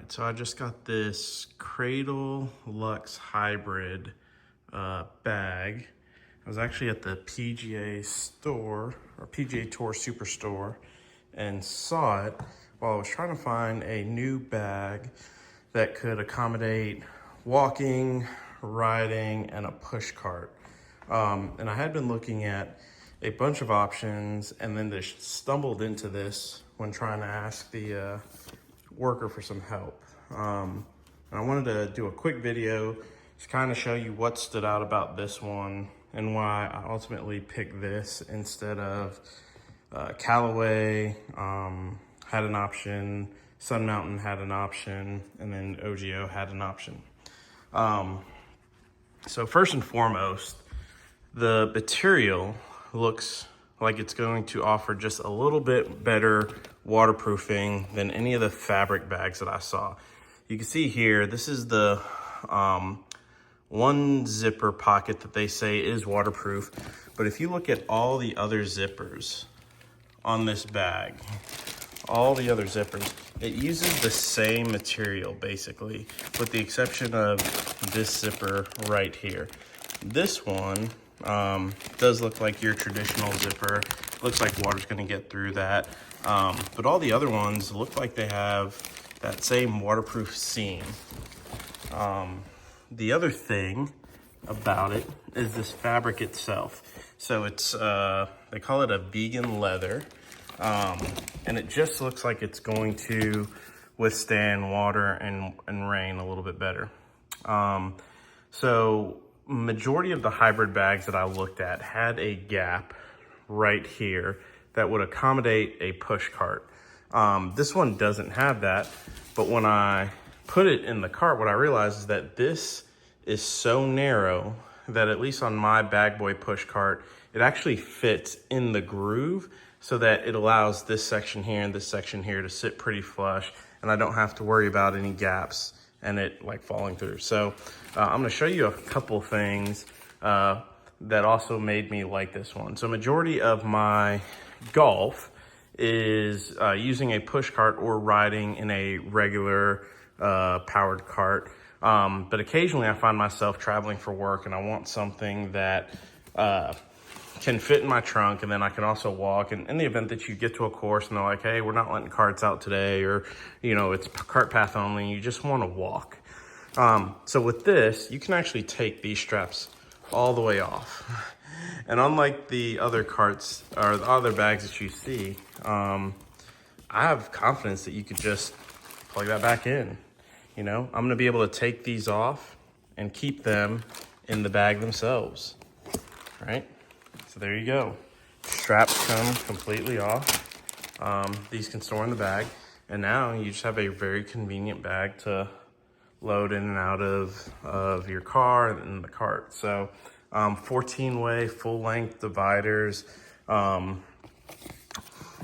right, so I just got this Kradul Lux hybrid bag. I was actually at the PGA store, or PGA Tour Superstore, and saw it while I was trying to find a new bag that could accommodate walking, riding, and a push cart. And I had been looking at a bunch of options and then just stumbled into this when trying to ask the worker for some help. And I wanted to do a quick video to kind of show you what stood out about this one and why I ultimately picked this instead of Callaway had an option, Sun Mountain had an option, and then OGO had an option. So first and foremost, the material looks like it's going to offer just a little bit better waterproofing than any of the fabric bags that I saw. You can see here, this is the one zipper pocket that they say is waterproof. But if you look at all the other zippers on this bag, all the other zippers, it uses the same material basically, with the exception of this zipper right here. This one does look like your traditional zipper. Looks like water's gonna get through that. But all the other ones look like they have that same waterproof seam. The other thing about it is this fabric itself. So it's, they call it a vegan leather. And it just looks like it's going to withstand water and rain a little bit better. So majority of the hybrid bags that I looked at had a gap right here that would accommodate a push cart. This one doesn't have that, but when I put it in the cart, what I realized is that this is so narrow that at least on my Bag Boy push cart, it actually fits in the groove so that it allows this section here and this section here to sit pretty flush, and I don't have to worry about any gaps and it like falling through. So I'm gonna show you a couple things that also made me like this one. So majority of my golf is using a push cart or riding in a regular powered cart. But occasionally I find myself traveling for work and I want something that can fit in my trunk, and then I can also walk. And in the event that you get to a course and they're like, hey, we're not letting carts out today, or, you know, it's cart path only, and you just want to walk. So with this, you can actually take these straps all the way off. And unlike the other carts or the other bags that you see, I have confidence that you could just plug that back in. You know, I'm gonna be able to take these off and keep them in the bag themselves, right? So there you go. Straps come completely off. These can store in the bag. And now you just have a very convenient bag to load in and out of your car and the cart. So 14-way full length dividers,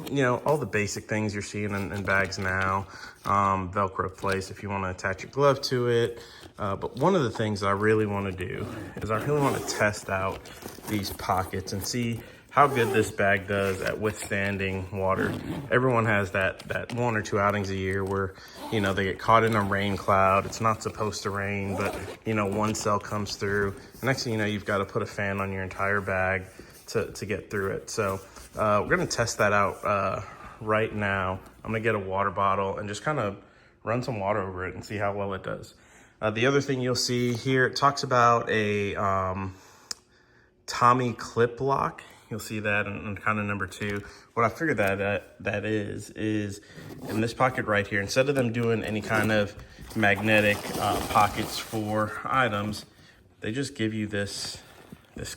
you know, all the basic things you're seeing in bags now. Velcro place if you want to attach your glove to it. But one of the things I really want to do is I really want to test out these pockets and see how good this bag does at withstanding water. Everyone has that one or two outings a year where, you know, they get caught in a rain cloud. It's not supposed to rain, but, you know, one cell comes through. The next thing you know, you've got to put a fan on your entire bag to get through it. So we're going to test that out right now. I'm going to get a water bottle and just kind of run some water over it and see how well it does. The other thing you'll see here, it talks about a Tommy clip lock. You'll see that in kind of number 2. What I figured that is in this pocket right here, instead of them doing any kind of magnetic pockets for items, they just give you this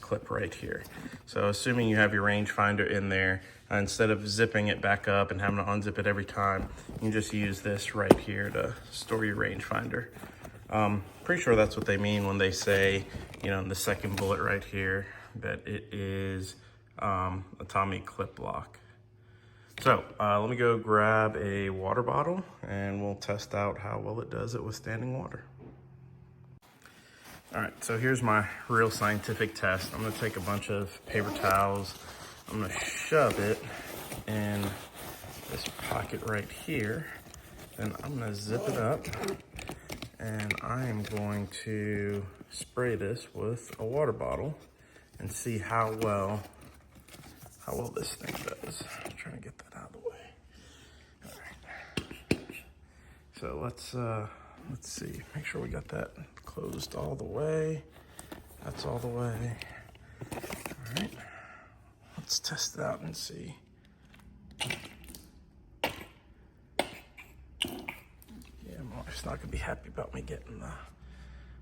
clip right here. So assuming you have your rangefinder in there, instead of zipping it back up and having to unzip it every time, you can just use this right here to store your rangefinder. Pretty sure that's what they mean when they say, you know, in the second bullet right here, that it is a Tommy clip lock. So let me go grab a water bottle and we'll test out how well it does at withstanding water. All right, so here's my real scientific test. I'm gonna take a bunch of paper towels. I'm gonna shove it in this pocket right here Then I'm gonna zip it up, and I am going to spray this with a water bottle and see how well this thing does. I'm trying to get that out of the way. All right. So let's see. Make sure we got that closed all the way. That's all the way. All right. Let's test it out and see. Yeah, my wife's not gonna be happy about me getting the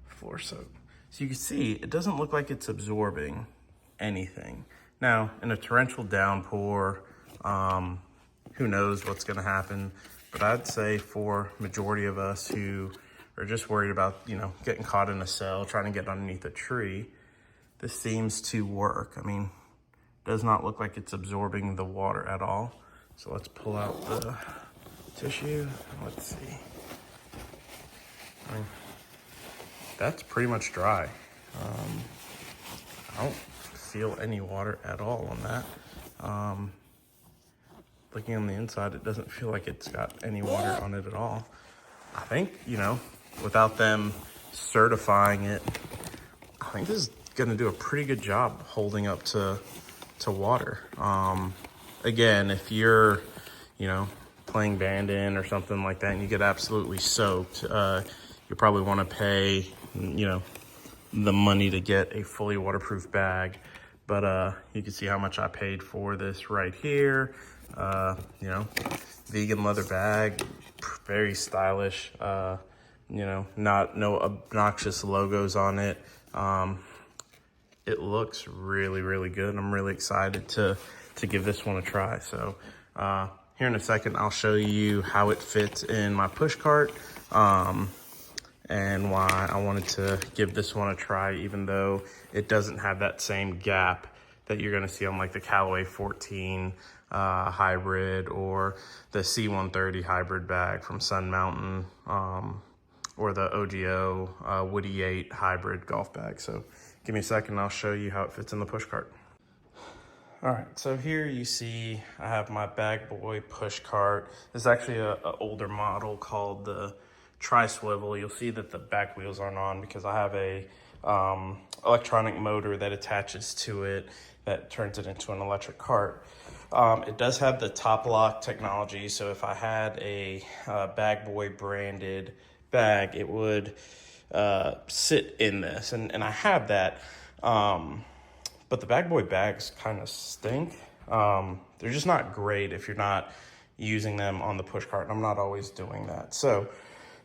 floor soaked. So you can see, it doesn't look like it's absorbing anything. Now, in a torrential downpour, who knows what's gonna happen, but I'd say for majority of us who are just worried about, you know, getting caught in a cell, trying to get underneath a tree, this seems to work. I mean, does not look like it's absorbing the water at all. So let's pull out the tissue. Let's see. I mean, that's pretty much dry. I don't feel any water at all on that. Looking on the inside, it doesn't feel like it's got any water on it at all. I think, you know, without them certifying it, I think this is gonna do a pretty good job holding up to water. Again, if you're, you know, playing band-in or something like that and you get absolutely soaked, you probably wanna pay, you know, the money to get a fully waterproof bag. But you can see how much I paid for this right here. You know, vegan leather bag, very stylish, you know, no obnoxious logos on it. It looks really, really good. I'm really excited to give this one a try. So here in a second, I'll show you how it fits in my push cart, and why I wanted to give this one a try, even though it doesn't have that same gap that you're gonna see on like the Callaway 14 hybrid or the C130 hybrid bag from Sun Mountain, or the OGO Woody 8 hybrid golf bag. So give me a second, I'll show you how it fits in the push cart. All right, so here you see I have my Bag Boy push cart. This is actually an older model called the Tri-Swivel. You'll see that the back wheels aren't on because I have a electronic motor that attaches to it that turns it into an electric cart. It does have the top lock technology, so if I had a Bag Boy branded bag, it would sit in this, and I have that. But the Bag Boy bags kind of stink. They're just not great if you're not using them on the push cart, and I'm not always doing that. So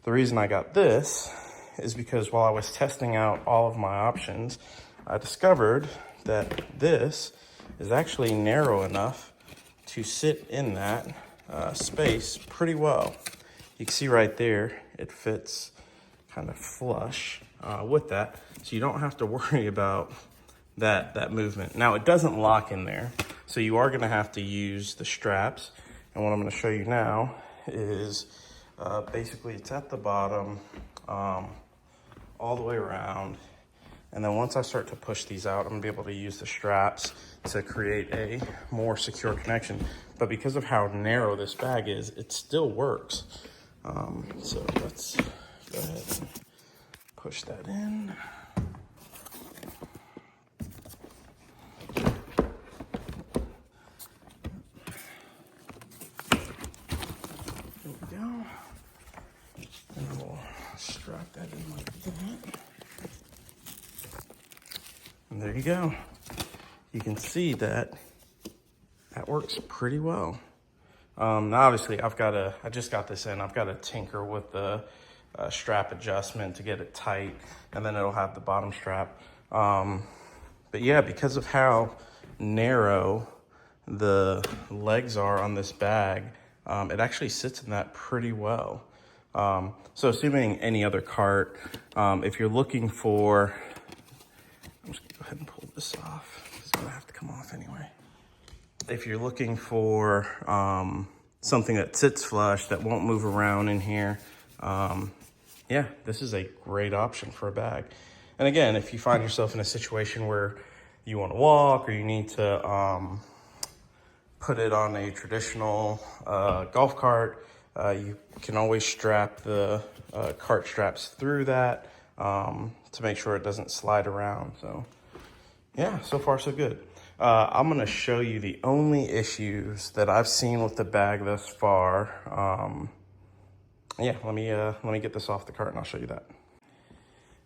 the reason I got this is because while I was testing out all of my options, I discovered that this is actually narrow enough to sit in that space pretty well. You can see right there, it fits kind of flush with that, so you don't have to worry about that movement. Now, it doesn't lock in there, so you are gonna have to use the straps, and what I'm gonna show you now is basically it's at the bottom all the way around, and then once I start to push these out, I'm gonna be able to use the straps to create a more secure connection. But because of how narrow this bag is, it still works. So let's go ahead and push that in. There we go. And we'll strap that in like that. And there you go. You can see that works pretty well. Now obviously I just got this in. I've got to tinker with the strap adjustment to get it tight, and then it'll have the bottom strap. But yeah, because of how narrow the legs are on this bag, it actually sits in that pretty well. So assuming any other cart, if you're looking for, I'm just gonna go ahead and pull this off. It's gonna have to come off anyway. If you're looking for something that sits flush, that won't move around in here, yeah, this is a great option for a bag. And again, if you find yourself in a situation where you want to walk or you need to put it on a traditional golf cart, You can always strap the cart straps through that to make sure it doesn't slide around. So yeah, so far so good. I'm gonna show you the only issues that I've seen with the bag thus far. Yeah, let me get this off the cart and I'll show you that.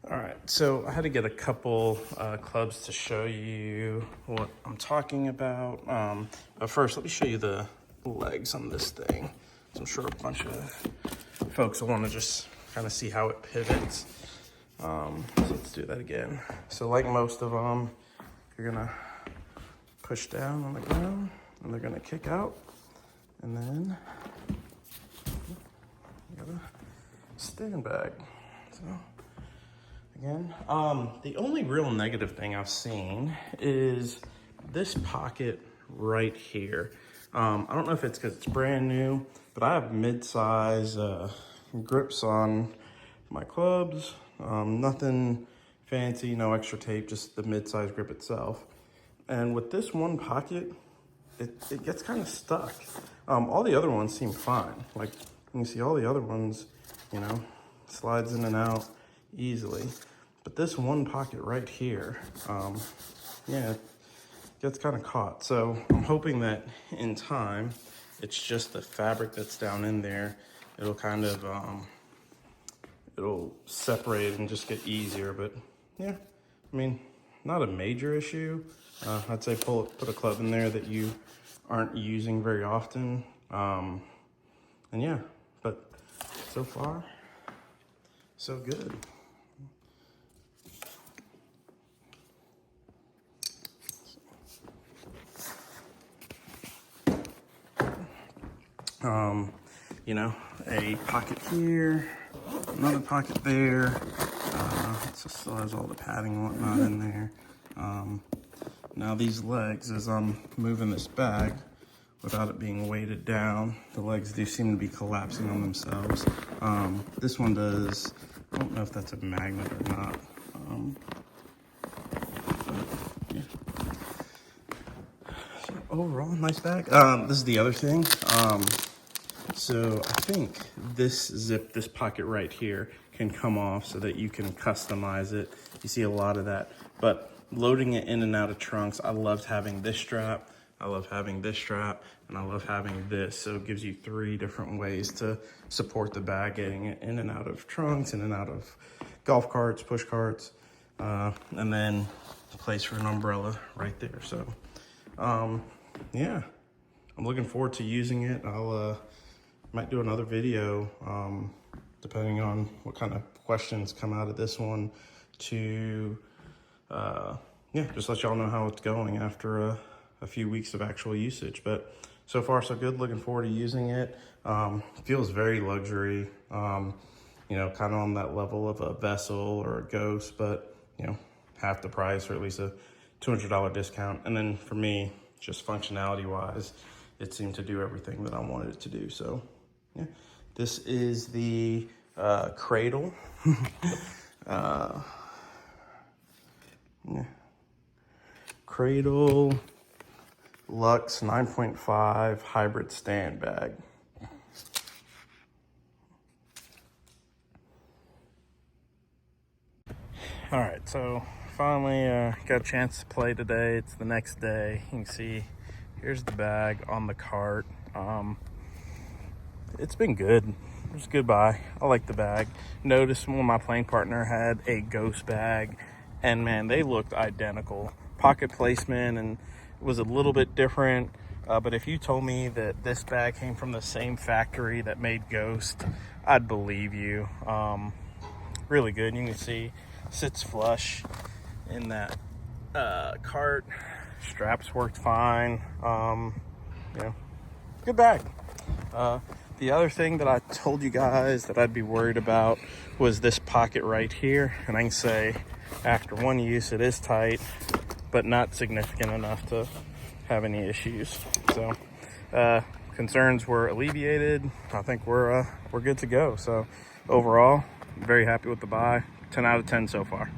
All right, so I had to get a couple clubs to show you what I'm talking about. But first, let me show you the legs on this thing. So I'm sure a bunch of folks will want to just kind of see how it pivots. So let's do that again. So like most of them, you're gonna push down on the ground and they're gonna kick out. And then you got a stand bag. So again, the only real negative thing I've seen is this pocket right here. I don't know if it's because it's brand new, but I have mid-size grips on my clubs. Nothing fancy, no extra tape, just the mid-size grip itself. And with this one pocket, it gets kind of stuck. All the other ones seem fine. Like you can see all the other ones, you know, slides in and out easily. But this one pocket right here, yeah, it gets kind of caught. So I'm hoping that in time, it's just the fabric that's down in there. It'll kind of, it'll separate and just get easier. But yeah, I mean, not a major issue. I'd say put a club in there that you aren't using very often. And yeah, but so far, so good. You know, a pocket here, another pocket there. It still has all the padding and whatnot in there. Now these legs, as I'm moving this bag, without it being weighted down, the legs do seem to be collapsing on themselves. This one does, I don't know if that's a magnet or not. But, yeah. So overall, nice bag. This is the other thing. So I think this pocket right here can come off so that you can customize it. You see a lot of that, but loading it in and out of trunks, I loved having this strap, I love having this strap, and I love having this. So it gives you 3 different ways to support the bag, getting it in and out of trunks, in and out of golf carts, push carts, and then a place for an umbrella right there. So yeah, I'm looking forward to using it. I'll might do another video, depending on what kind of questions come out of this one, to yeah, just let y'all know how it's going after a few weeks of actual usage. But so far so good, looking forward to using it. Feels very luxury, you know, kind of on that level of a Vessel or a Ghost, but you know, half the price, or at least a $200 discount. And then for me, just functionality wise, it seemed to do everything that I wanted it to do. So yeah, this is the Kradul. Yeah. Kradul Lux 9.5 hybrid stand bag. All right, so finally got a chance to play today. It's the next day. You can see here's the bag on the cart. It's been good. It's a good buy. I like the bag. Noticed when my playing partner had a Ghost bag, and man, they looked identical. Pocket placement and it was a little bit different, but if you told me that this bag came from the same factory that made Ghost, I'd believe you. Really good. You can see sits flush in that cart. Straps worked fine. You know, good bag. The other thing that I told you guys that I'd be worried about was this pocket right here. And I can say after one use, it is tight, but not significant enough to have any issues. So concerns were alleviated. I think we're good to go. So overall, very happy with the buy. 10 out of 10 so far.